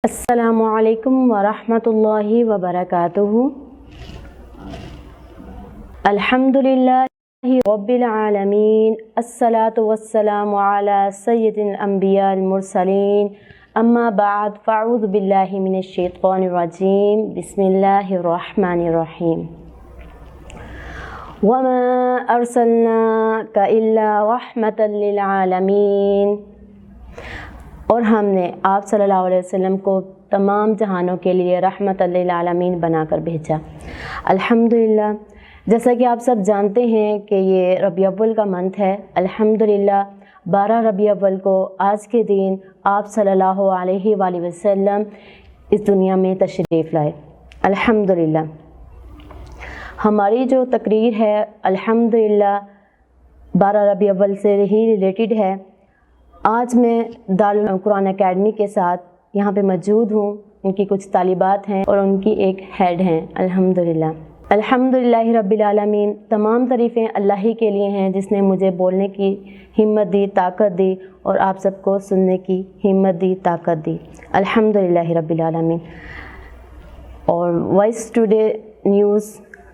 السلام علیکم ورحمۃ اللہ وبرکاتہ۔ الحمد للہ رب العالمین، الصلاۃ والسلام علی سید الانبیاء المرسلین، اما بعد فاعوذ باللہ من الشیطان الرجیم، بسم اللہ الرحمن الرحیم۔ وما ارسلناک الا رحمۃ للعالمین، اور ہم نے آپ صلی اللہ علیہ وسلم کو تمام جہانوں کے لیے رحمت للعالمین بنا کر بھیجا۔ الحمدللہ، جیسا کہ آپ سب جانتے ہیں کہ یہ ربیع الاول کا منتھ ہے۔ الحمدللہ 12 ربیع الاول کو آج کے دن آپ صلی اللہ علیہ وآلہ وسلم اس دنیا میں تشریف لائے۔ الحمدللہ ہماری جو تقریر ہے الحمدللہ 12 ربیع الاول سے ہی ریلیٹڈ ہے۔ آج میں دارالقرآن اکیڈمی کے ساتھ یہاں پہ موجود ہوں۔ ان کی کچھ طالبات ہیں اور ان کی ایک ہیڈ ہیں۔ الحمدللہ الحمدللہ رب العالمین، تمام تعریفیں اللہ ہی کے لیے ہیں جس نے مجھے بولنے کی ہمت دی، طاقت دی، اور آپ سب کو سننے کی ہمت دی، طاقت دی۔ الحمدللہ رب العالمین۔ اور وائس ٹوڈے نیوز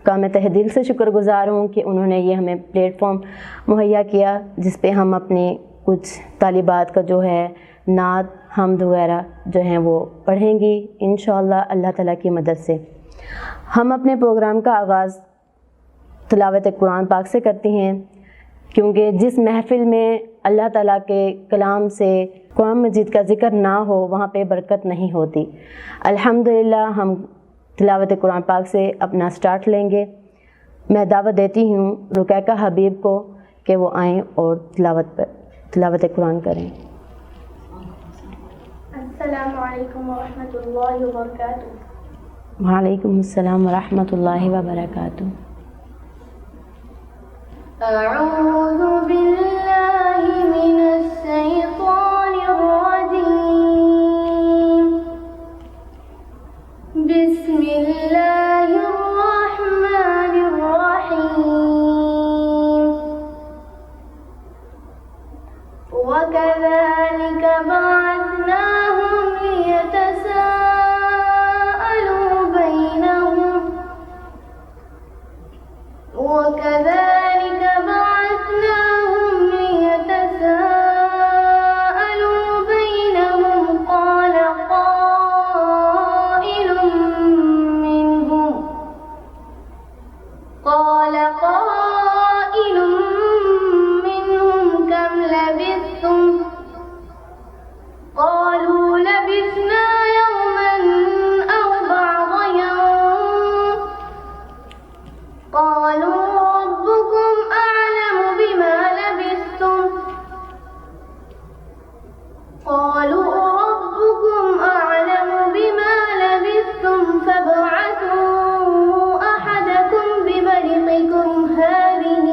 کا میں تہہ دل سے شکر گزار ہوں کہ انہوں نے یہ ہمیں پلیٹ فارم مہیا کیا جس پہ ہم اپنے کچھ طالبات کا جو ہے نعت، حمد وغیرہ جو ہیں وہ پڑھیں گی انشاءاللہ اللہ تعالیٰ کی مدد سے۔ ہم اپنے پروگرام کا آغاز تلاوت قرآن پاک سے کرتے ہیں، کیونکہ جس محفل میں اللہ تعالیٰ کے کلام سے قرآن مجید کا ذکر نہ ہو وہاں پہ برکت نہیں ہوتی۔ الحمدللہ ہم تلاوت قرآن پاک سے اپنا سٹارٹ لیں گے۔ میں دعوت دیتی ہوں رقیہ حبیب کو کہ وہ آئیں اور تلاوت قرآن کریں۔ السلام علیکم ورحمۃ اللہ وبرکاتہ۔ وعلیکم السلام ورحمۃ اللہ وبرکاتہ۔ اعوذ باللہ من الشیطان الرجیم، بسم اللہ الرحمن الرحیم۔ وَكَذَلِكَ بَعَثْنَاهُمْ لِيَتَسَاءَلُوا بَيْنَهُمْ قَالَ قَائِلٌ مِّنْهُمْ كَمْ لَبِثْتُمْ؟ قَالُوا لَبِثْنَا يَوْمًا أَوْ بَعْضَ يَوْمٍ۔ قَالُوا رَبُّكُمْ أَعْلَمُ بِمَا لَبِثْتُمْ فَابْعَثُوا أَحَدَكُمْ بِوَرِقِكُمْ هَٰذِهِ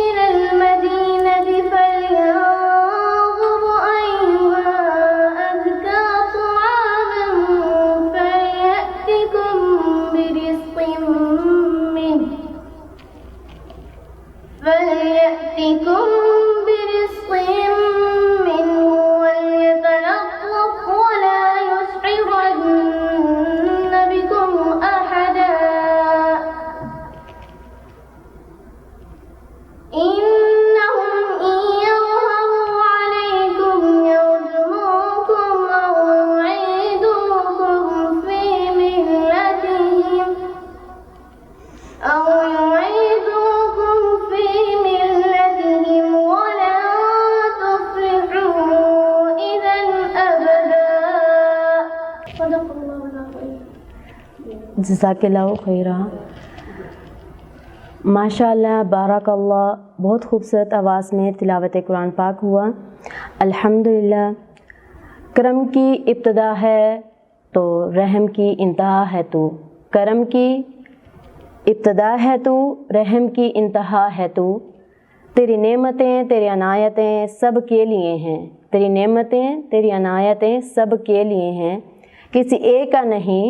إِلَى الْمَدِينَةِ فَلْيَنظُرْ أَيُّهَا أَزْكَىٰ طَعَامًا فَلْيَأْتِكُم بِرِزْقٍ مِّنْهُ وَلْيَتَلَطَّفْ وَلَا يُشْعِرَنَّ بِكُمْ أَحَدًا إِنَّهُمْ إِن يَظْهَرُوا عَلَيْكُمْ يَرْجُمُوكُمْ أَوْ يُعِيدُوكُمْ فِي مِلَّتِهِمْ وَلَن تُفْلِحُوا إِذًا أَبَدًا۔ صدق اللہ العظیم۔ جزاک اللہ خیرہ۔ ماشاء اللہ، بارک اللہ، بہت خوبصورت آواز میں تلاوت قرآن پاک ہوا۔ الحمدللہ، کرم کی ابتدا ہے تو رحم کی انتہا ہے تو، کرم کی ابتدا ہے تو، رحم کی انتہا ہے تو، تیری نعمتیں تیری عنایتیں سب کے لیے ہیں، تیری نعمتیں تیری عنایتیں سب کے لیے ہیں، کسی ایک کا نہیں،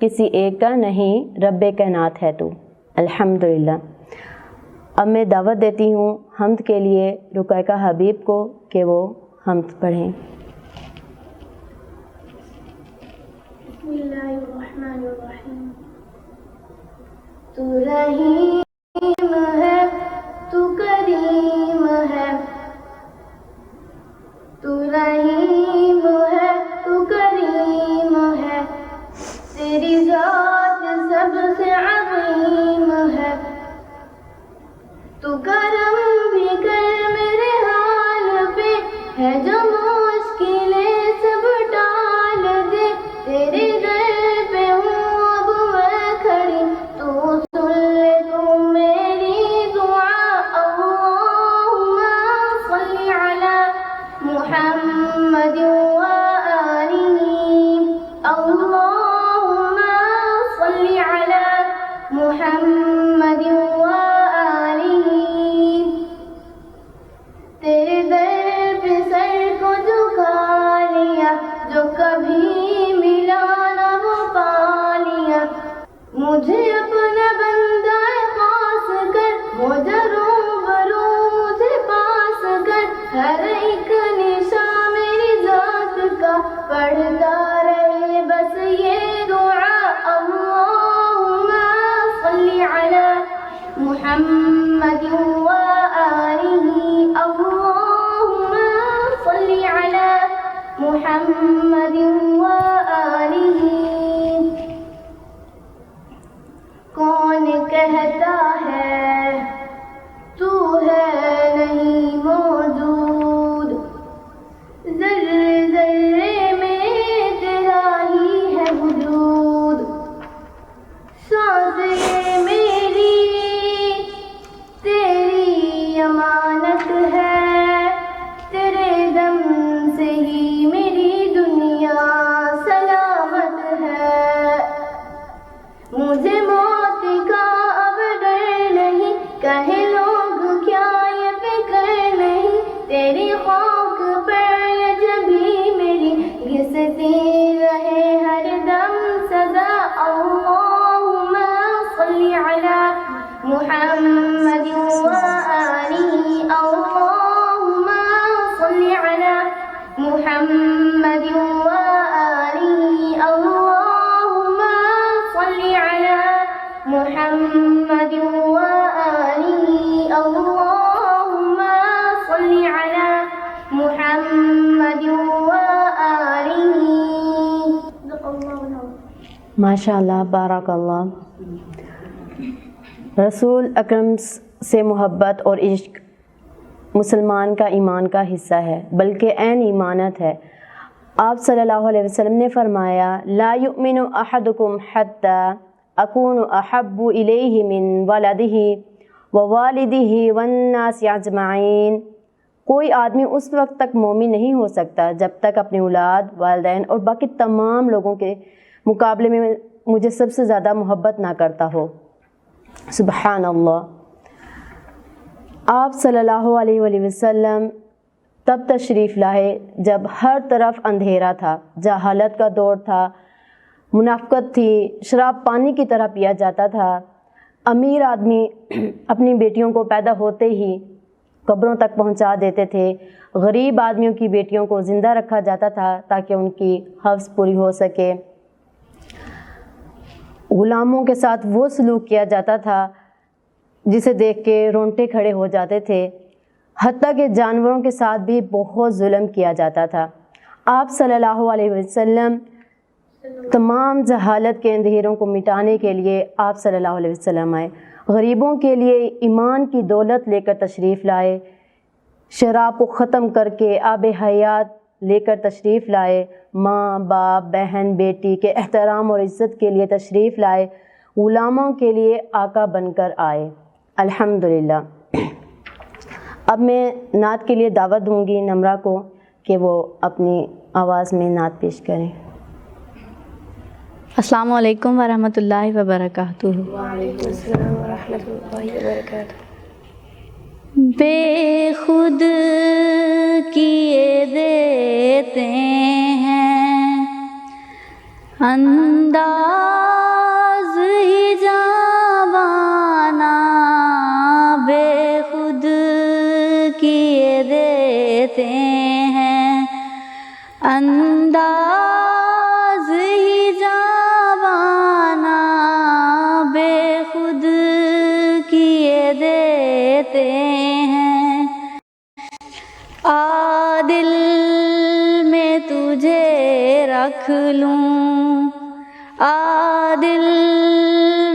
کسی ایک کا نہیں، رب کائنات ہے تو۔ الحمدللہ۔ اب میں دعوت دیتی ہوں حمد کے لیے رقیہ حبیب کو کہ وہ حمد پڑھیں۔ بسم اللہ الرحمن الرحیم۔ تو رحیم ہے، تو کریم ہے، تو رحیم ہے، تو کریم ہے، تیری ذات سب سے عظیم ہے، تو کرم بھی کر میرے حال پہ، ہے جو مشکلیں سب ٹال دے، تیرے در پہ ہوں اب میں کھڑی، تو سن لے تو میری دعا، اللہم صلی علی محمد وآلہ، اللہم صلی علی محمد وآلہ، تیرے در پہ سر کو جھکا لیا، جو کبھی ملا نہ وہ پا لیا، مجھے اپنا بندہ خاص کر، مجھے روبرو مجھے پاس کر، ہر ایک نشاں میری ذات کا پڑھتا رہے بس یہ دعا، اللہم صلی علی محمد وآلہ، اللہم صلی علی محمد وآلہ۔ کون کہتا ہے تو ہے نہیں موجود، ذرے ذرے میں تیرا ہی ہے وجود، سانس یہ میری تیری امانت ہے، تیرے دم سے ہی میری دنیا سلامت ہے، مجھے موت کا اب ڈر نہیں، کہے لوگ کیا یہ فکر نہیں، تیری خاک پر یہ جبھی میری گھستی رہے ہر دم سدا، اللہم صلی علی محمد وآلہ، اللہم صلی علی محمد وآلہ، اللہم صلی علی محمد وآلہ، اللہم صلی علی محمد وآلہ۔ صدق اللہ العظیم۔ ماشاء اللہ، بارک اللہ۔ رسول اکرم سے محبت اور عشق مسلمان کا ایمان کا حصہ ہے، بلکہ عین ایمانت ہے۔ آپ صلی اللہ علیہ وسلم نے فرمایا، لا یؤمن احدکم حتی اکون احب الیہ من ولدہ ووالدہ والناس اجمعین، کوئی آدمی اس وقت تک مومن نہیں ہو سکتا جب تک اپنی اولاد، والدین اور باقی تمام لوگوں کے مقابلے میں مجھے سب سے زیادہ محبت نہ کرتا ہو۔ سبحان اللہ۔ آپ صلی اللہ علیہ وآلہ وسلم تب تشریف لائے جب ہر طرف اندھیرا تھا، جہالت کا دور تھا، منافقت تھی، شراب پانی کی طرح پیا جاتا تھا، امیر آدمی اپنی بیٹیوں کو پیدا ہوتے ہی قبروں تک پہنچا دیتے تھے، غریب آدمیوں کی بیٹیوں کو زندہ رکھا جاتا تھا تاکہ ان کی حوث پوری ہو سکے، غلاموں کے ساتھ وہ سلوک کیا جاتا تھا جسے دیکھ کے رونگٹے کھڑے ہو جاتے تھے، حتیٰ کہ جانوروں کے ساتھ بھی بہت ظلم کیا جاتا تھا۔ آپ صلی اللہ علیہ وسلم تمام جہالت کے اندھیروں کو مٹانے کے لیے آپ صلی اللہ علیہ وسلم آئے، غریبوں کے لیے ایمان کی دولت لے کر تشریف لائے، شراب کو ختم کر کے آب حیات لے کر تشریف لائے، ماں باپ بہن بیٹی کے احترام اور عزت کے لیے تشریف لائے، غلاموں کے لیے آقا بن کر آئے۔ الحمدللہ۔ اب میں نعت کے لیے دعوت دوں گی نمرہ کو کہ وہ اپنی آواز میں نعت پیش کریں۔ السلام علیکم ورحمۃ اللہ وبرکاتہ۔ وعلیکم السلام ورحمۃ اللہ وبرکاتہ۔ بے خود کیے دیتے ہیں انداز ہی جوانہ، بے دیتے ہیں، انداز ہی جاوانا بے خود کیے دیتے ہیں، دل میں تجھے رکھ لوں، دل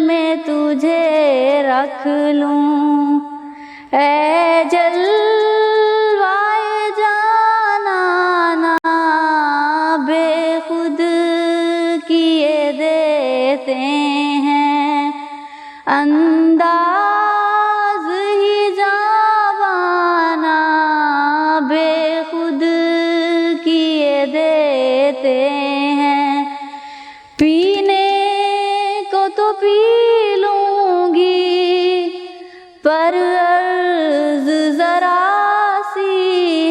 میں تجھے رکھ لوں، اے جلوائے جانانا بے خود کیے دیتے ہیں، انداز ہی جاوانا بے خود کیے دیتے ہیں، پینے کو تو پی لوں گی پر عرض ذرا سی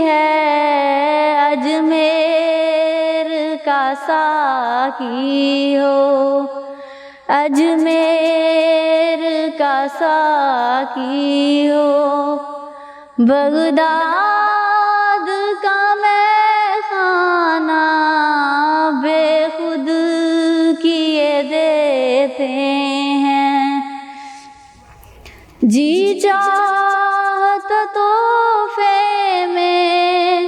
ہے، اجمیر کا ساقی ہو، اجمیر کا ساقی ہو، بغداد کا میں خانہ بے خود کیے دیتے ہیں، جی چاہت تحفے میں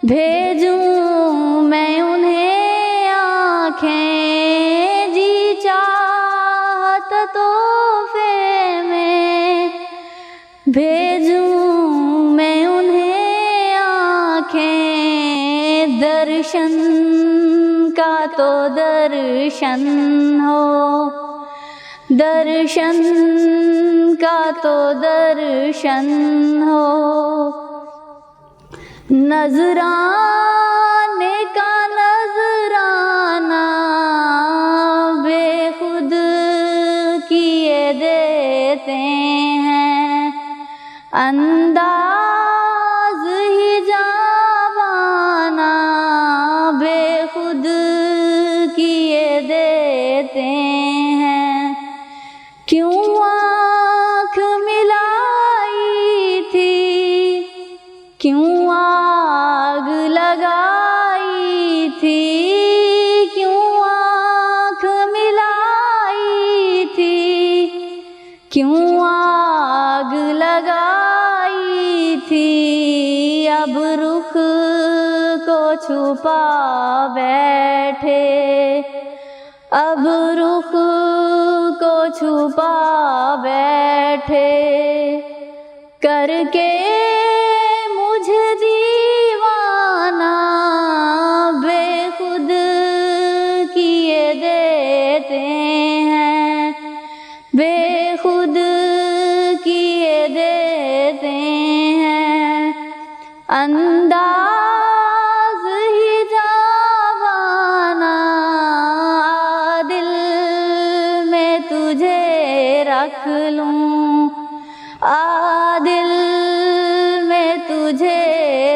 بھیجوں میں انہیں آنکھیں، جی چاہت تحفے میں بھیجوں میں انہیں آنکھیں، درشن کا تو درشن ہو، درشن کا تو درشن ہو، نذرانے کا نذرانہ بے خود کیے دیتے ہیں، انداز ہی جاوانا بے خود کیے دیتے ہیں، کیوں آنکھ ملائی تھی، کیوں آگ لگائی تھی، کیوں آنکھ ملائی تھی، کیوں آگ لگائی تھی، اب رخ کو چھپا بیٹھے، اب رخ کو چھپا بیٹھے، کر کے مجھے دیوانہ بے خود کیے دیتے ہیں، بے خود کیے دیتے ہیں، انداز ہی جاوانا دل میں تجھے رکھ لوں، دل میں تجھے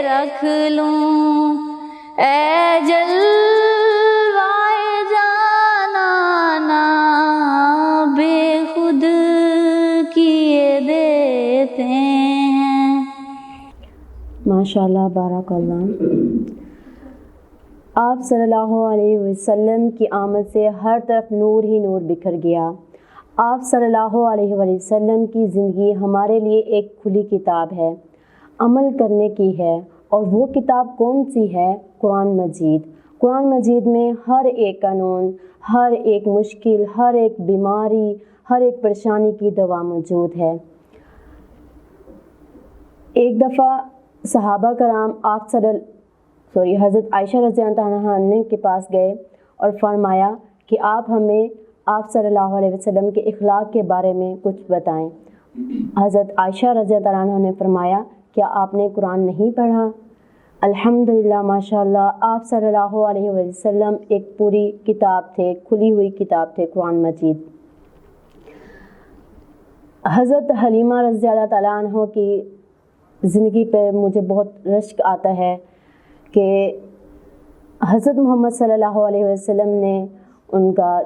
رکھ لوں، اے جلوائے جانانا بے خود کیے دیتے ہیں۔ ماشاءاللہ، بارک اللہ۔ آپ صلی اللہ علیہ وسلم کی آمد سے ہر طرف نور ہی نور بکھر گیا۔ آپ صلی اللہ علیہ وسلم کی زندگی ہمارے لیے ایک کھلی کتاب ہے، عمل کرنے کی ہے، اور وہ کتاب کون سی ہے؟ قرآن مجید۔ قرآن مجید میں ہر ایک قانون، ہر ایک مشکل، ہر ایک بیماری، ہر ایک پریشانی کی دوا موجود ہے۔ ایک دفعہ صحابہ کرام حضرت عائشہ رضی اللہ عنہ کے پاس گئے اور فرمایا کہ آپ ہمیں آپ صلی اللہ علیہ وسلم کے اخلاق کے بارے میں کچھ بتائیں۔ حضرت عائشہ رضی اللہ عنہ نے فرمایا، کیا آپ نے قرآن نہیں پڑھا؟ الحمدللہ، ماشاءاللہ، آپ صلی اللہ علیہ وسلم ایک پوری کتاب تھے، کھلی ہوئی کتاب تھے قرآن مجید۔ حضرت حلیمہ رضی اللہ تعالیٰ عنہ کی زندگی پر مجھے بہت رشک آتا ہے کہ حضرت محمد صلی اللہ علیہ وسلم نے ان کا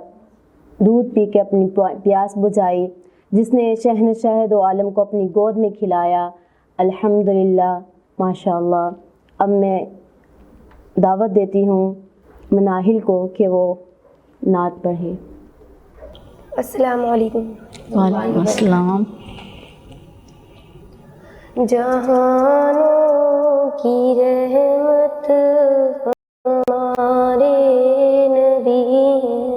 دودھ پی کے اپنی پیاس بجھائی، جس نے شہنشاہ دو عالم کو اپنی گود میں کھلایا۔ الحمدللہ، ماشاءاللہ، اب میں دعوت دیتی ہوں مناہل کو کہ وہ نعت پڑھے۔ السلام علیکم۔ وعلیکم السلام۔ جہانوں کی رحمت ہمارے نبی ہیں،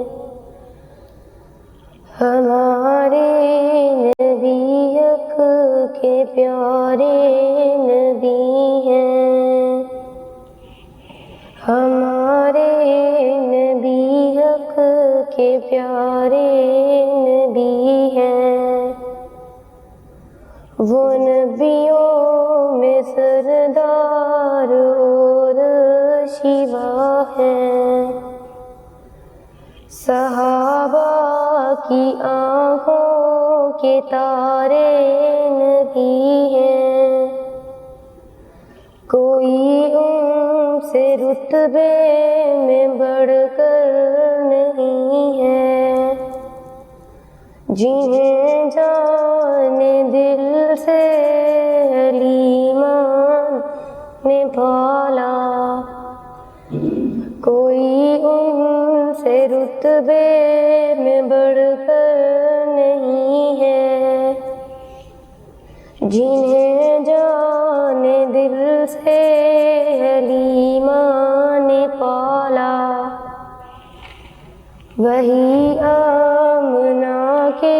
ہمارے نبی حق کے پیارے نبی ہیں، ہمارے نبی حق کے پیارے نبی ہیں، وہ نبیوں میں سردار اور شیوا ہیں، صحابہ کی آنکھوں کے تارے نبی ہیں، کوئی ان سے رتبے میں بڑھ کر نہیں ہے، جنہیں جانے دل سے حلیمہ نے پالا، کوئی ان سے رتبے میں بڑھ کر نہیں ہے، جنہیں جانے دل سے حلیمہ نے پالا، وہی آمنہ کے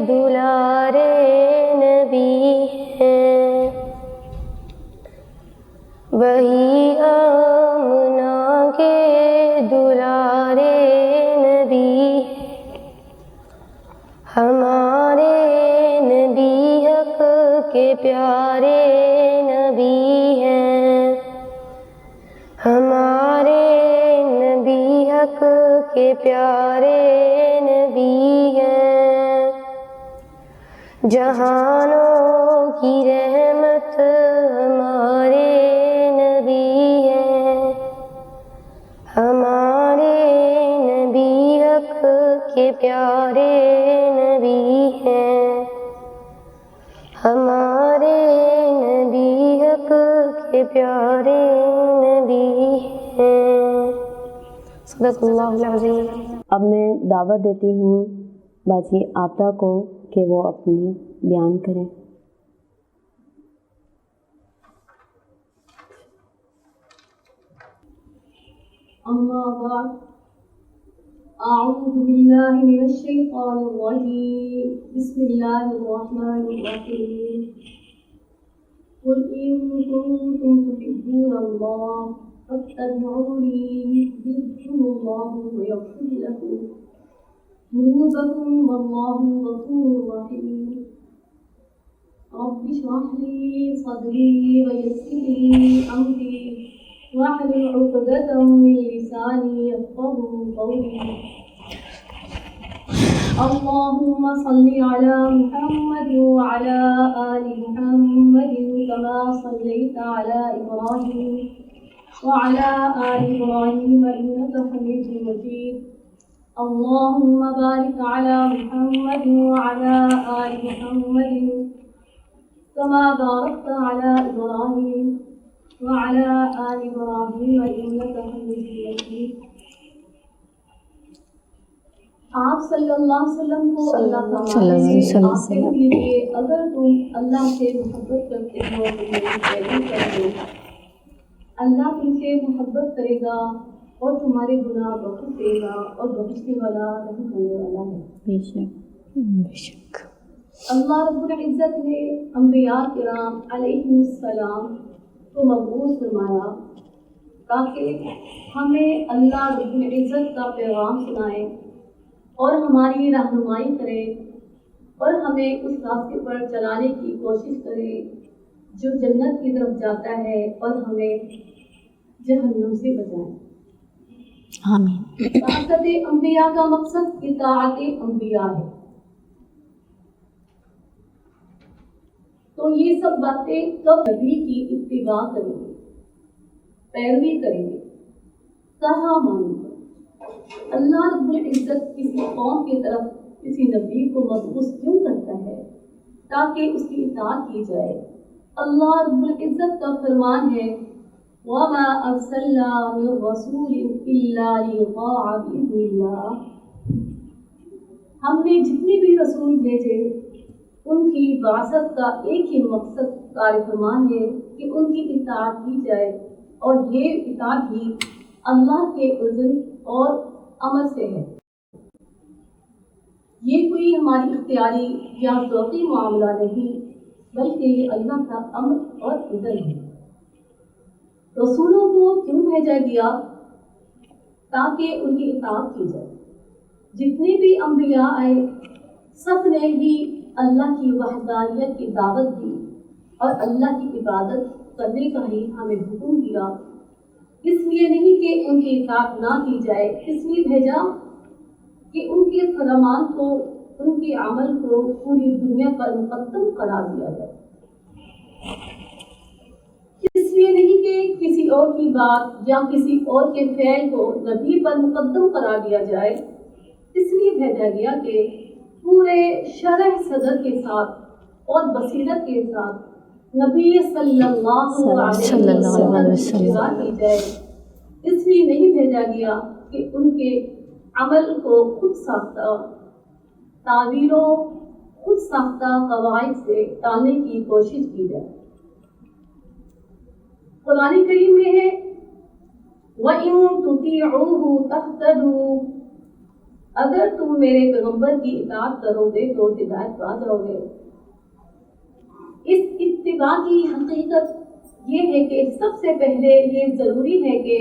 دلارے نبی ہیں، وہی آمنہ کے دلارے نبی ہیں، ہمارے نبی حق کے پیارے نبی ہیں، ہمارے نبی حق کے پیارے نبی ہیں، جہانوں کی رحمت ہمارے نبی ہیں، ہمارے نبی حق کے پیارے نبی ہیں، ہمارے نبی حق کے پیارے نبی ہیں۔ صدق اللہ العظیم۔ اب میں دعوت دیتی ہوں باجی آپدہ کو کہ وہ اپنی بیان کریں۔ أما بعد أعوذ بالله من الشيطان الرجيم بسم الله الرحمن الرحيم قل إن كنتم تحبون الله فاتبعوني يحببكم الله ويغفر لكم ذنوبكم والله غفور رحيم رب اشرح لي صدري ويسر لي أمري واحلل عقدة من لساني يفقهوا قولي اللهم صل على محمد وعلى آل محمد كما صليت على إبراهيم وعلى آل إبراهيم إنك حميد مجيد اللهم بارك على محمد وعلى آل محمد كما باركت على إبراهيم وعلى آل إبراهيم إنك حميد مجيد۔ آپ صلی اللہ علیہ وسلم کو اللہ تعالیٰ سے آپ کہہ دیجیے اگر تم اللہ سے محبت کرتے ہو تو میری پیروی کرو، اللہ تم سے محبت کرے گا اور تمہارے گناہ بخش دے گا اور بخشنے والا رحم کرنے والا ہے۔ بے شک بے شک۔ اللہ رب العزت نے انبیاء کرام علیہ السلام کو مبعوث فرمایا تاکہ ہمیں اللہ رب العزت کا پیغام سنائے اور ہماری رہنمائی کرے اور ہمیں اس راستے پر چلانے کی کوشش کرے جو جنت کی طرف جاتا ہے اور ہمیں جہنم سے بچائے۔ آمین۔ بعثت انبیاء کا مقصد اطاعت انبیاء ہے، تو یہ سب باتیں کب نبی کی اتباع کریں گے، پیروی کریں گے، کہاں مانیں گے۔ اللہ رب العزت کسی قوم کی طرف کسی نبی کو مبعوث کیوں کرتا ہے؟ تاکہ اس کی اطاعت کی جائے۔ اللہ رب العزت کا فرمان ہے وما ارسلنا من رسول الا ليطاع باذن اللہ، ہم نے جتنے بھی رسول بھیجے ان کی بعثت کا ایک ہی مقصد کار فرمان ہے کہ ان کی اطاعت کی جائے، اور یہ اطاعت بھی اللہ کے اذن اور امر سے ہے۔ یہ کوئی ہماری اختیاری یا ذوقی معاملہ نہیں، بلکہ یہ اللہ کا امر اور اذن ہے۔ رسولوں کو کیوں بھیجا گیا؟ تاکہ ان کی اطاعت کی جائے۔ جتنے بھی انبیاء آئے سب نے ہی اللہ کی وحدانیت کی دعوت دی اور اللہ کی عبادت کرنے کا ہی ہمیں حکم دیا۔ اس لیے نہیں کہ ان کی اطاعت نہ کی جائے، اس لیے بھیجا کہ ان کے فرمان کو، ان کے عمل کو پوری دنیا پر مقدم قرار دیا جائے۔ اس لیے نہیں کہ کسی اور کی بات یا کسی اور کے فعل کو نبی پر مقدم قرار دیا جائے، اس لیے بھیجا گیا کہ پورے شرح صدر کے ساتھ اور بصیرت کے ساتھ نبی صلی اللہ علیہ وسلم کی اتباع کی جائے۔ اس لیے نہیں بھیجا گیا کہ ان کے عمل کو خود ساختہ تعبیروں، خود ساختہ قواعد سے ٹالنے کی کوشش کی جائے۔ قرآن کریم میں ہے وَإِن تُطِيعُوهُ تَهْتَدُوا، اگر تم میرے پیغمبر کی اطاعت کرو گے تو ہدایت پا جاؤ گے۔ اس اتباع کی حقیقت یہ ہے کہ سب سے پہلے یہ ضروری ہے کہ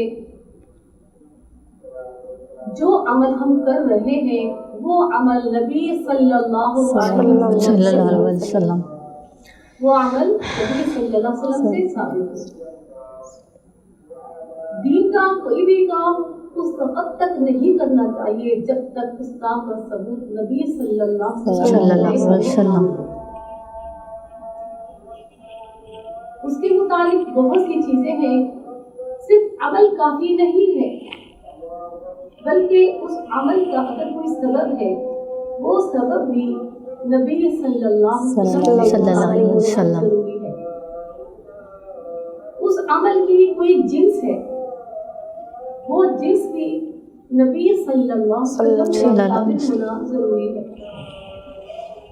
جو عمل ہم کر رہے ہیں وہ عمل نبی صلی اللہ علیہ وسلم وہ عمل نبی صلی اللہ علیہ وسلم سے ثابت ہے۔ دین کا کوئی بھی کام اس وقت تک نہیں کرنا چاہیے جب تک اس کام کا ثبوت نبی صلی اللہ علیہ وسلم۔ اس کے متعلق بہت سی چیزیں ہیں، صرف عمل کافی نہیں ہے، بلکہ اس عمل کا اگر کوئی سبب ہے وہ سبب بھی نبی صلی اللہ علیہ وسلم ضروری ہے۔ اس عمل کی کوئی جنس ہے، وہ جنس بھی نبی صلی اللہ علیہ وسلم سے ثابت ہونا ضروری ہے۔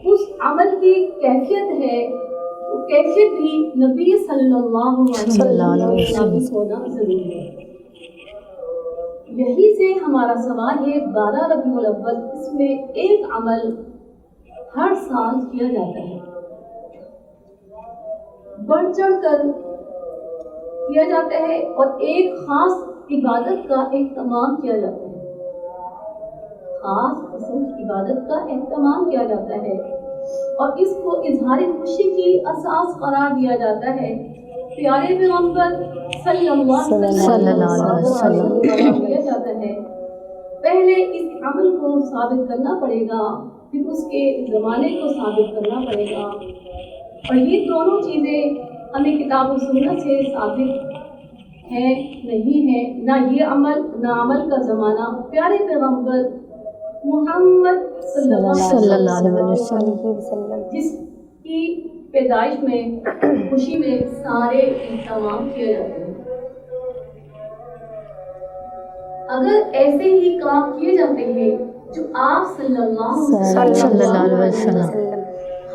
اس عمل کی کیفیت ہے، وہ کیفیت بھی نبی صلی اللہ علیہ وسلم سے ثابت ہونا ضروری ہے۔ یہی سے ہمارا سوال ہے 12 ربیع الاول، اس میں ایک عمل ہر سال کیا جاتا ہے، بڑھ چڑھ کر کیا جاتا ہے، اور ایک خاص عبادت کا اہتمام کیا جاتا ہے، خاص قسم کی عبادت کا اہتمام کیا جاتا ہے، اور اس کو اظہار خوشی کی اساس قرار دیا جاتا ہے۔ پیارے پیغمبر صلی اللہ علیہ وسلم کیا جاتا ہے۔ پہلے اس عمل کو ثابت کرنا پڑے گا، پھر اس کے زمانے کو ثابت کرنا پڑے گا، اور یہ دونوں چیزیں ہمیں کتاب و سنت سے ثابت ہے نہیں ہے، نہ یہ عمل نہ عمل کا زمانہ۔ پیارے پیغمبر محمد صلی اللہ علیہ وسلم جس کی پیدائش میں خوشی میں سارے اہتمام کیے جاتے ہیں، اگر ایسے ہی کام کیے جاتے ہیں جو آپ صلی اللہ علیہ وسلم،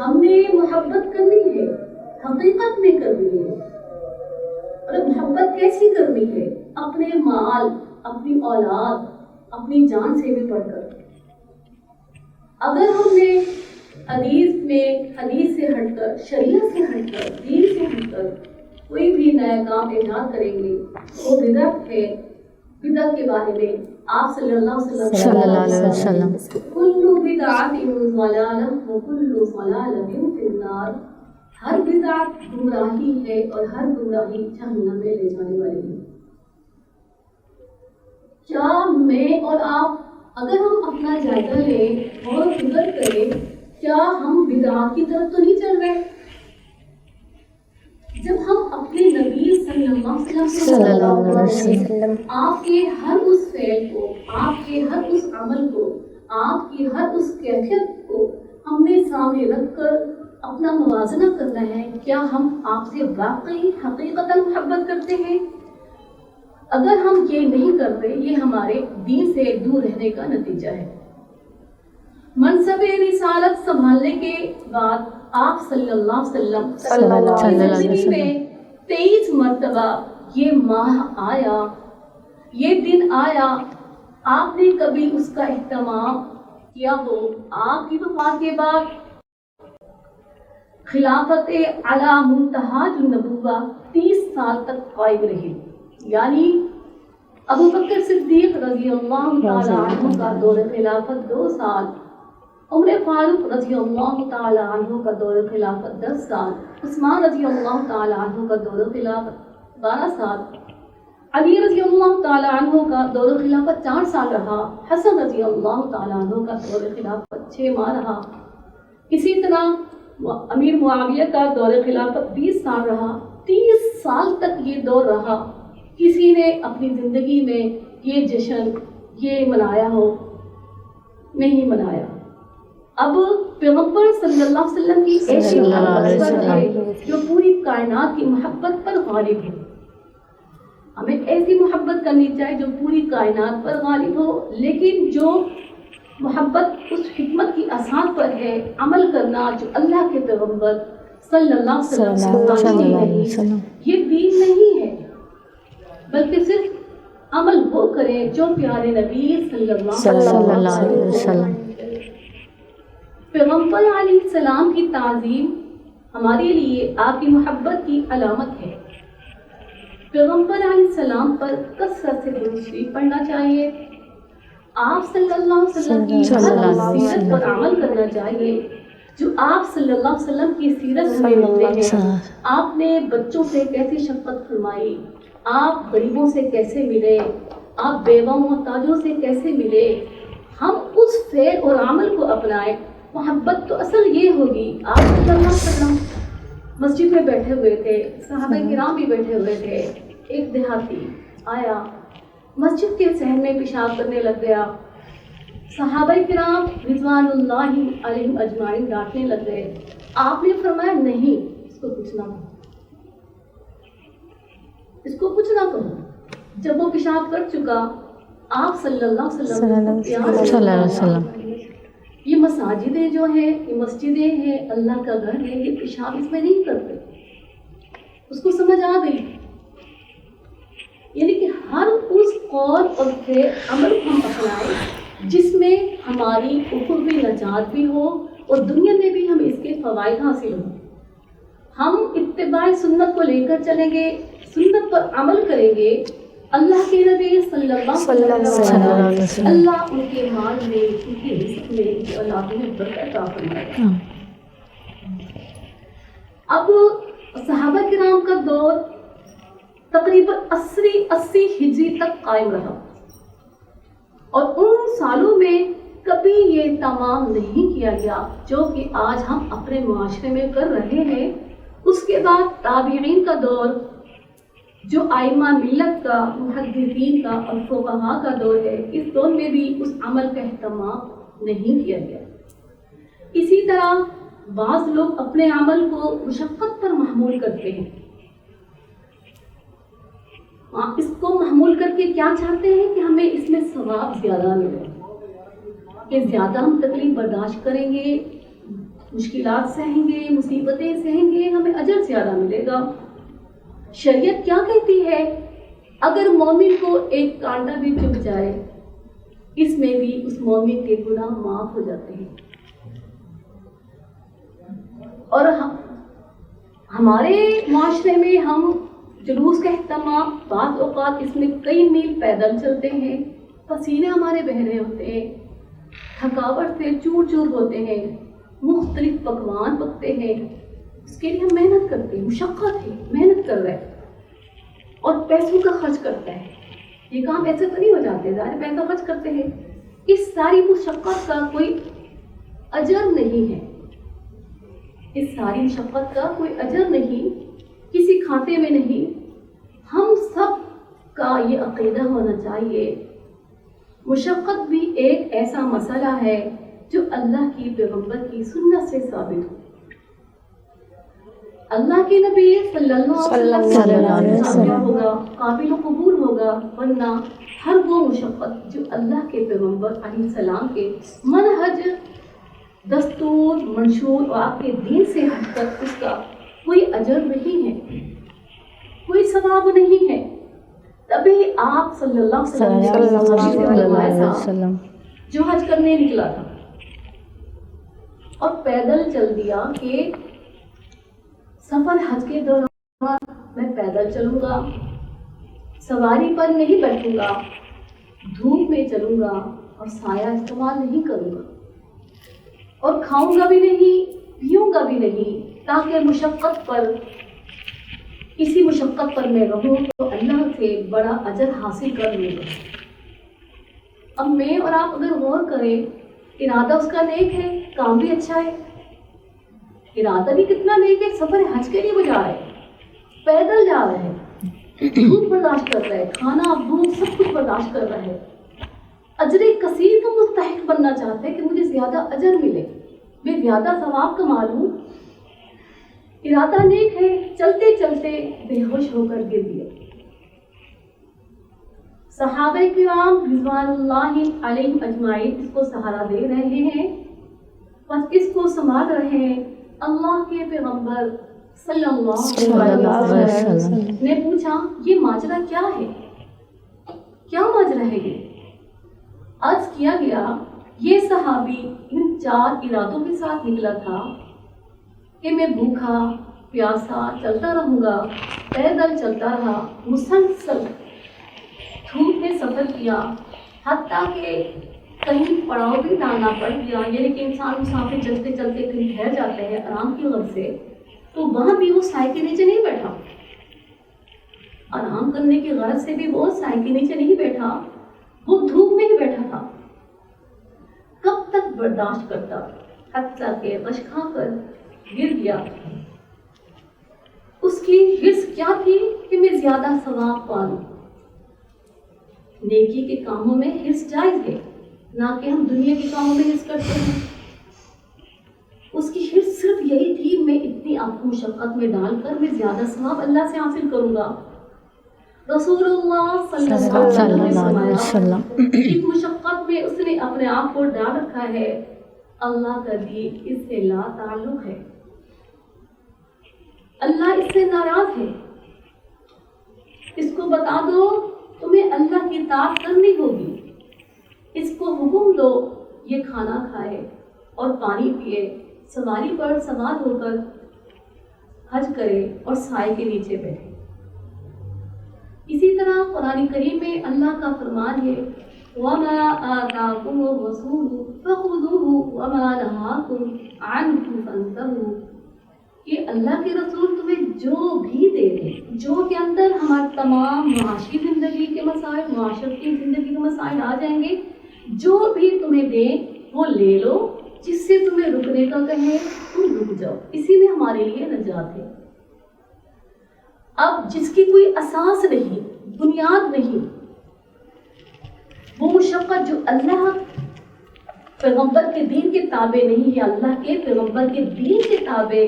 ہم نے محبت کرنی ہے، حقیقت میں کرنی ہے، اور محبت کیسی کرنی ہے؟ اپنے مال، اپنی اولاد، اپنی جان سے بھی بڑھ کر۔ اگر ہم نے حدیث سے ہٹ کر، شریعت سے ہٹ کر، دین سے ہٹ کر کوئی بھی نیا کام ایجاد کریں گے وہ بدعت ہے۔ بدعت کے بارے میں آپ صلی اللہ علیہ وسلم کل بدعت ضلالہ وکل ضلالۃ فی النار، ہر بدعت گمراہی ہے اور ہر گمراہی جہنم میں لے جانے والی ہے۔ کیا میں اور آپ اگر ہم اپنا جائزہ لیں اور فکر کریں، کیا ہم بدعات کی طرف تو نہیں چل رہے؟ جب ہم اپنے نبی صلی اللہ علیہ وسلم آپ کے ہر اس فعل کو، آپ کے ہر اس عمل کو، آپ کی ہر اس کیفیت کو ہم نے سامنے رکھ کر اپنا موازنہ کرنا ہے، کیا ہم آپ سے واقعی حقیقتاً محبت کرتے ہیں؟ اگر ہم یہ نہیں کرتے یہ ہمارے دین سے دور رہنے کا نتیجہ ہے۔ منصب رسالت سنبھالنے کے بعد آپ صلی اللہ علیہ وسلم کی زندگی میں 23 مرتبہ یہ ماہ آیا، یہ دن آیا، آپ نے کبھی اس کا اہتمام کیا ہو؟ آپ کی وفات کے بعد خلافت علی منتہاج النبوہ 30 سال تک قائم رہی، یعنی ابو بکر صدیق رضی اللہ تعالی عنہ کا دور خلافت 2 سال، عمر فاروق رضی اللہ تعالی عنہ کا دور خلافت 10 سال، عثمان رضی اللہ تعالی عنہ کا دور خلافت 12 سال، علی رضی اللہ تعالی عنہ کا دور خلافت 4 سال رہا، حسن رضی اللہ تعالی عنہ کا دور خلافت 6 ماہ رہا، اسی طرح امیر معاویہ کا دور خلافت 20 سال رہا۔ 30 سال تک یہ دور رہا، کسی نے اپنی زندگی میں یہ جشن یہ منایا ہو؟ نہیں منایا۔ اب پیغمبر صلی اللہ علیہ وسلم کی ایسی محبت ہے جو پوری کائنات کی محبت پر غالب ہو، ہمیں ایسی محبت کرنی چاہیے جو پوری کائنات پر غالب ہو، لیکن جو محبت اس حکمت کی اساس پر ہے، عمل کرنا جو اللہ کے پیغمبر صلی اللہ علیہ وسلم یہ دین نہیں ہے، بلکہ صرف عمل وہ کریں جو پیارے نبی صلی اللہ علیہ وسلم پیغمبر علیہ السلام کی تعظیم ہمارے لیے آپ کی محبت کی علامت ہے۔ پیغمبر علیہ السلام پر کثرت سے درود شریف پڑھنا چاہیے، آپ صلی اللہ علیہ وسلم کی سیرت پر عمل کرنا چاہیے، جو آپ صلی اللہ علیہ وسلم کی سیرت میں ملتے ہیں۔ آپ نے بچوں سے کیسی شفقت فرمائی، آپ غریبوں سے کیسے ملے، آپ بیوہ محتاجوں سے کیسے ملے، ہم اس فعل اور عمل کو اپنائیں۔ محبت تو اصل یہ ہوگی، آپ صلی اللہ علیہ وسلم مسجد میں بیٹھے ہوئے تھے، صحابہ کرام بھی بیٹھے ہوئے تھے، ایک دیہاتی آیا مسجد کے صحن میں پیشاب کرنے لگ گیا، صحابہ کرام رضوان اللہ علیہم اجمعین ڈانٹنے لگ گئے، آپ نے فرمایا نہیں، اس کو کچھ نہ کہو، اس کو کچھ نہ کہو۔ جب وہ پیشاب کر چکا، آپ صلی اللہ علیہ وسلم یہ مساجدیں جو ہیں، یہ مسجدیں ہیں، اللہ کا گھر ہے، یہ پیشاب اس میں نہیں کرتے، اس کو سمجھ آ گئی۔ یعنی کہ ہر اس قول اور فعل عمل کو ہم اپنائیں جس میں ہماری اخروی نجات بھی ہو اور دنیا میں بھی ہمیں اس کے فوائد حاصل ہوں۔ ہم اتباع سنت کو لے کر چلیں گے، سنت پر عمل کریں گے، اللہ کے نبی صلی اللہ علیہ وسلم اللہ ان کے مال میں، ان کے رزق میں، ان کی اولاد میں برکت عطا فرمائے گا۔ اب صحابہ کرام کا دور تقریباً 80 ہجری تک قائم رہا، اور ان سالوں میں کبھی یہ تمام نہیں کیا گیا جو کہ آج ہم اپنے معاشرے میں کر رہے ہیں۔ اس کے بعد تابعین کا دور جو ائمہ ملت کا، محدثین کا اور فقہاء کا دور ہے، اس دور میں بھی اس عمل کا اہتمام نہیں کیا گیا۔ اسی طرح بعض لوگ اپنے عمل کو مشقت پر محمول کرتے ہیں، اس کو محمول کر کے کیا چاہتے ہیں کہ ہمیں اس میں ثواب زیادہ ملے، کہ زیادہ ہم تکلیف برداشت کریں گے، مشکلات سہیں گے، مصیبتیں سہیں گے، ہمیں اجر زیادہ ملے گا۔ شریعت کیا کہتی ہے؟ اگر مومن کو ایک کانٹا بھی چبھ جائے، اس میں بھی اس مومن کے گناہ معاف ہو جاتے ہیں۔ اور ہمارے معاشرے میں ہم جلوس کا اہتمام، بعض اوقات اس میں کئی میل پیدل چلتے ہیں، پسینے ہمارے بہہ رہے ہوتے ہیں، تھکاوٹ سے چور چور ہوتے ہیں، مختلف پکوان پکتے ہیں، اس کے لیے ہم محنت کرتے ہیں، مشقت ہے، محنت کر رہے ہیں اور پیسوں کا خرچ کرتا ہے۔ یہ کام ایسے تو نہیں ہو جاتے، ظاہر پیسہ خرچ کرتے ہیں، اس ساری مشقت کا کوئی اجر نہیں ہے، اس ساری مشقت کا کوئی اجر نہیں، کسی کھاتے میں نہیں۔ ہم سب کا یہ عقیدہ ہونا چاہیے، مشقت بھی ایک ایسا مسئلہ ہے جو اللہ کی پیغمبر کی سنت سے ثابت ہو۔ اللہ کے نبی صلی اللہ علیہ وسلم ہوگا، قابل و قبول ہوگا۔ ہوگا، ورنہ ہر وہ مشقت جو اللہ کے پیغمبر علیہ السلام کے منہج، دستور، منشور اور آپ کے دین سے ہٹ کر اس کا کوئی اجر نہیں ہے، کوئی ثواب نہیں ہے۔ تبھی آپ صلی اللہ علیہ وسلم جو حج کرنے نکلا تھا اور پیدل چل دیا کہ سفر حج کے دوران میں پیدل چلوں گا، سواری پر نہیں بیٹھوں گا، دھوپ میں چلوں گا اور سایہ استعمال نہیں کروں گا، اور کھاؤں گا بھی نہیں، پیوں گا بھی نہیں، تاکہ مشقت پر، کسی مشقت پر میں رہوں تو اللہ سے بڑا اجر حاصل کر لوں گا۔ اب میں اور آپ اگر غور کریں، ارادہ اس کا نیک ہے، کام بھی اچھا ہے، ارادہ بھی کتنا نیک ہے، سفر حج کے لیے وہ جا رہے ہیں، پیدل جا رہے ہیں، دھوپ برداشت کر رہے ہیں، کھانا دھوپ سب کچھ برداشت کر رہے ہیں، اجر کثیر کا مستحق بننا چاہتے ہیں کہ مجھے زیادہ اجر ملے، میں زیادہ ثواب کما لوں۔ ارادہ نیک ہے، چلتے چلتے بے ہوش ہو کر گر گیا۔ صحابہ کرام رضوان اللہ علیہم اجمعین اس کو سہارا دے رہے ہیں، بس اس کو سنبھال رہے ہیں۔ اللہ کے پیغمبر صلی اللہ علیہ وسلم نے پوچھا، یہ ماجرا کیا ہے؟ کیا ماجرا ہے یہ؟ عرض کیا گیا، یہ صحابی ان 4 ارادوں کے ساتھ نکلا تھا کہ میں بھوکا پیاسا چلتا رہوں گا، پیدل چلتا رہا، مسلسل دھوپ میں سفر کیا، حتیٰ کہ کہیں پڑاؤ بھی ڈالنا پڑ گیا، یعنی کہ انسان مسافر چلتے چلتے کہیں ٹھہر جاتے ہیں آرام کی غرض سے، تو وہاں بھی وہ سائے کے نیچے نہیں بیٹھا، آرام کرنے کی غرض سے بھی وہ سائے کے نیچے نہیں بیٹھا، وہ دھوپ میں ہی بیٹھا تھا۔ کب تک برداشت کرتا؟ حتیٰ کہ غش کھا کر گر گیا۔ اس کی حرص کیا تھی کہ میں زیادہ ثواب پالوں۔ نیکی کے کاموں میں حرص جائز ہے، نہ کہ ہم دنیا کے کاموں میں حرص کرتے ہیں۔ اس کی حرص صرف یہی تھی، میں اتنی آپ کو مشقت میں ڈال کر میں زیادہ ثواب اللہ سے حاصل کروں گا۔ رسول اللہ صلی اللہ علیہ وسلم اس مشقت میں اس نے اپنے آپ کو ڈال رکھا ہے، اللہ کا دین اس سے لا تعلق ہے، اللہ اس سے ناراض ہے، اس کو بتا دو تمہیں اللہ کی اطاعت کرنی ہوگی، اس کو حکم دو یہ کھانا کھائے اور پانی پیے، سواری پر سوار ہو کر حج کرے اور سائے کے نیچے بیٹھے۔ اسی طرح قرآن کریم میں اللہ کا فرمان ہے، وَمَا آتَاكُمُ الرَّسُولُ فَخُذُوهُ وَمَا نَهَاكُمْ عَنْهُ فَانْتَهُوا، کہ اللہ کے رسول تمہیں جو بھی دے دیں، جو کے اندر ہمارے تمام معاشی زندگی کے مسائل، معاشرتی زندگی کے مسائل آ جائیں گے، جو بھی تمہیں دیں وہ لے لو، جس سے تمہیں رکنے کا کہیں تم رک جاؤ، اسی میں ہمارے لیے نجات ہے۔ اب جس کی کوئی اساس نہیں، بنیاد نہیں، وہ مشقت جو اللہ پیغمبر کے دین کے تابع نہیں ہے، اللہ کے پیغمبر کے دین کے تابع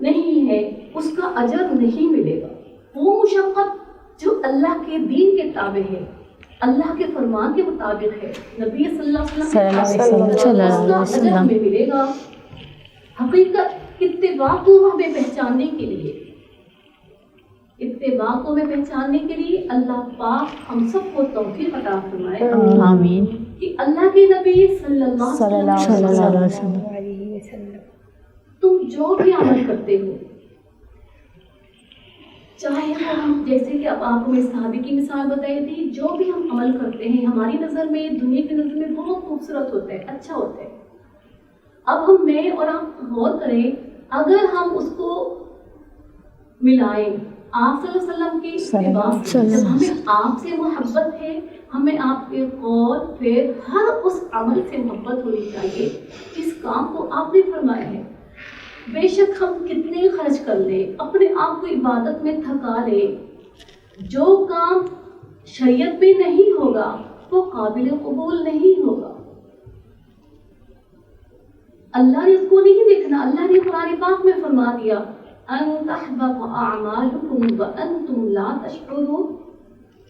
نہیں ہے، اس کا اجر نہیں ملے گا۔ وہ مشقت جو اللہ کے دین کے تابع ہے، اللہ کے فرمان کے مطابق ہے، نبی صلی اللہ علیہ وسلم کے تابع ہے، اس کا اجر ہمیں ملے گا۔ حقیقت اتباع کو ہمیں پہچاننے کے لیے، اتباع کو ہمیں پہچاننے کے لیے اللہ پاک ہم سب کو توفیق عطا فرمائے، آمین۔ کہ اللہ کے نبی صلی اللہ علیہ وسلم تم جو بھی عمل کرتے ہو، چاہے ہم، جیسے کہ اب آپ کو میں صحابی کی مثال بتائی تھی، جو بھی ہم عمل کرتے ہیں ہماری نظر میں، دنیا کی نظر میں بہت خوبصورت ہوتا ہے، اچھا ہوتا ہے۔ اب ہم میں اور آپ غور کریں، اگر ہم اس کو ملائیں آپ صلی اللہ علیہ وسلم کی اتباع سے، جب ہمیں آپ سے محبت ہے، ہمیں آپ کے قول پھر ہر اس عمل سے محبت ہونی چاہیے جس کام کو آپ نے فرمایا ہے۔ بے شک ہم کتنے خرچ کر لیں، اپنے آپ کو عبادت میں تھکا لیں، جو کام شریعت میں نہیں ہوگا وہ قابل قبول نہیں ہوگا۔ اللہ نے اس کو نہیں دیکھنا، اللہ نے قرآن پاک میں فرما دیا، ان تحبط اعمالکم وانتم لا تشعرون،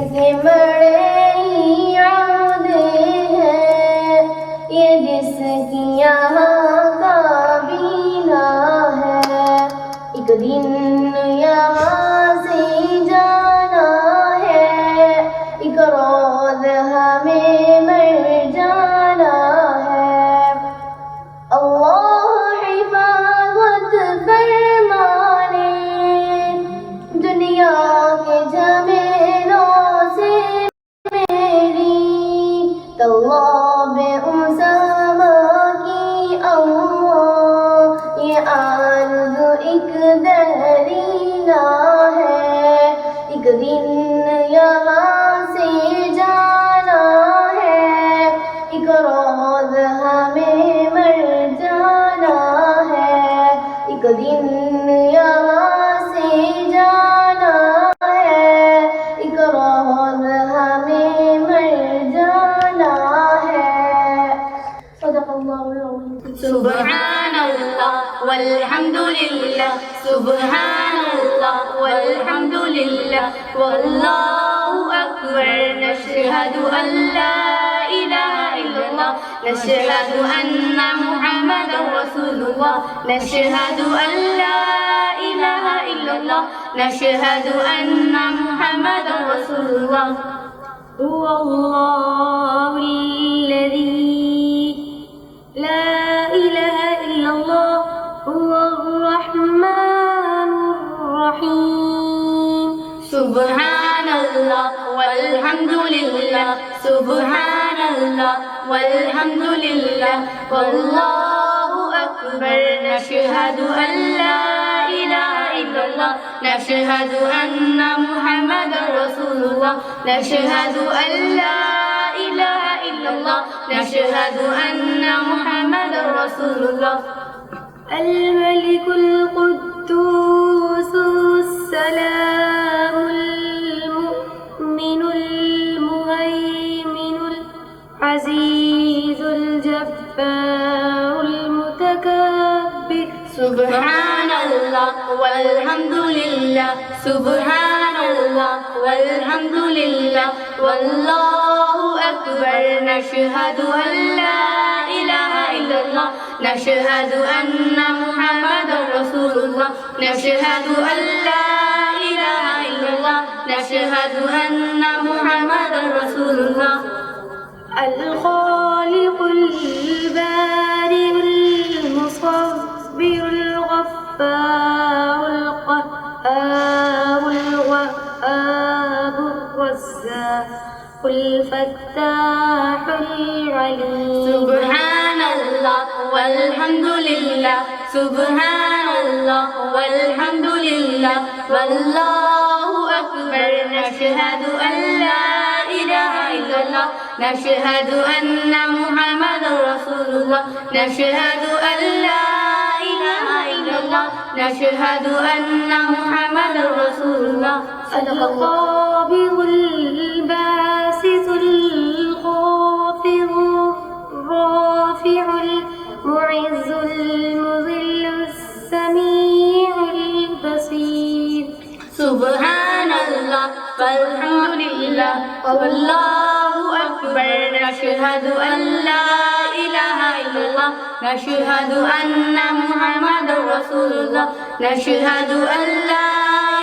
کے بڑے عہدے ہیں، یہ جس کی یہاں کابینہ ہے، ایک دن یہاں سے جانا ہے، ایک روز ہمیں مر جانا ہے۔ اللہ حفاظت فرمانے دنیا کے جھمیلوں سے میری، طلاب اسامہ کی اللہ، یہ عرض ایک دہرینا ہے، ایک دن یہاں سے جانا ہے، ایک روز ہمیں مر جانا ہے، ایک دن یہاں سے جانا ہے، ایک روز ہمیں مر جانا ہے۔ صدق اللہ العظیم۔ سبحان اللہ والحمد للہ، سبحان اللہ والحمد للہ، واللہ اکبر، نشہد ان لا الہ الا اللہ، نشہد ان محمد رسول اللہ، نشہد ان لا الہ الا اللہ، نشہد ان محمد رسول اللہ۔ هو اللہ الذی لا إله إلا الله، هو الرحمن الرحيم۔ سبحان الله والحمد لله، سبحان الله والحمد لله، والله أكبر، نشهد أن لا إله إلا الله، نشهد أن محمد رسول الله، نشهد أن لا إله إلا الله، نشهد أن محمد رسول الله۔ الملك القدوس السلام المؤمن المهيمن العزيز الجبار المتكبر۔ سبحان الله والحمد لله، سبحان الله والحمد لله، والله أكبر، نشهد أن لا إله إلا الله، نشهد أن محمد رسول الله، نشهد أن لا إله إلا الله، نشهد أن محمد رسول الله۔ الخالق البارئ المصور الغفار القهار الوهاب الرزاق الفتاح العليم۔ سبحان الله والحمد لله، سبحان الله والحمد لله، والله أكبر، نشهد أن لا إله إلا الله، نشهد أن محمد رسول الله، نشهد أن لا إله إلا الله، نشهد أن محمد رسول الله۔ القابض الباسط الخافض الرافع المعز المذل السميع البصير۔ سبحان الله والحمد لله، والله أكبر، نشهد أن لا إله إلا الله، نشهد أن محمد رسول الله، نشهد أن لا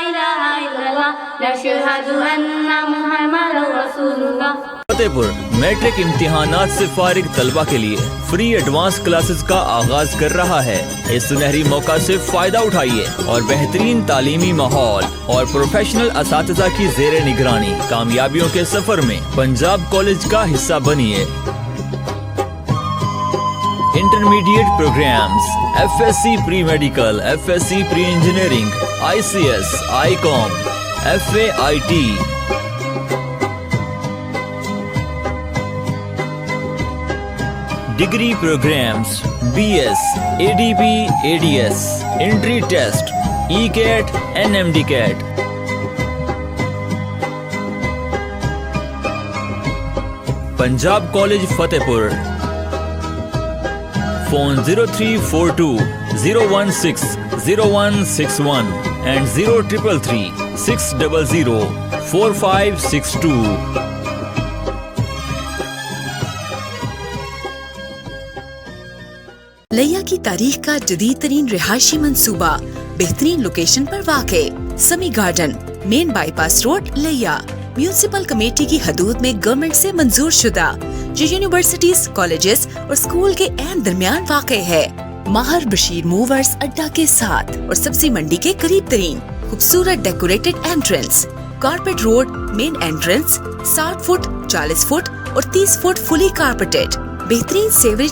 إله إلا الله، نشهد أن محمد رسول الله۔ فتح پور میٹرک امتحانات سے فارغ طلبہ کے لیے فری ایڈوانس کلاسز کا آغاز کر رہا ہے۔ اس سنہری موقع سے فائدہ اٹھائیے اور بہترین تعلیمی ماحول اور پروفیشنل اساتذہ کی زیر نگرانی کامیابیوں کے سفر میں پنجاب کالج کا حصہ بنیے۔ Intermediate programmes, FSc pre medical, FSc pre engineering, ICS، ICOM، FA IT، degree programmes, BS، ADP، ADS، entry test, ECAT، NMD CAT۔ Punjab college Fatehpur, phone 0342 016 0161 and 0333 600 4562. لیا کی تاریخ کا جدید ترین رہائشی منصوبہ بہترین لوکیشن پر واقع Sami garden, main bypass road, Layyah, municipal committee کی حدود میں گورنمنٹ سے منظور شدہ، جو یونیورسٹیز، کالجز اور اسکول کے عین درمیان واقع ہے۔ ماہر بشیر موورز اڈا کے ساتھ اور سبزی منڈی کے قریب ترین، خوبصورت ڈیکوریٹڈ انٹرنس، کارپیٹ روڈ، مین انٹرنس 60 فٹ، 40 فٹ اور 30 فٹ فلی کارپیٹڈ، بہترین سیوریج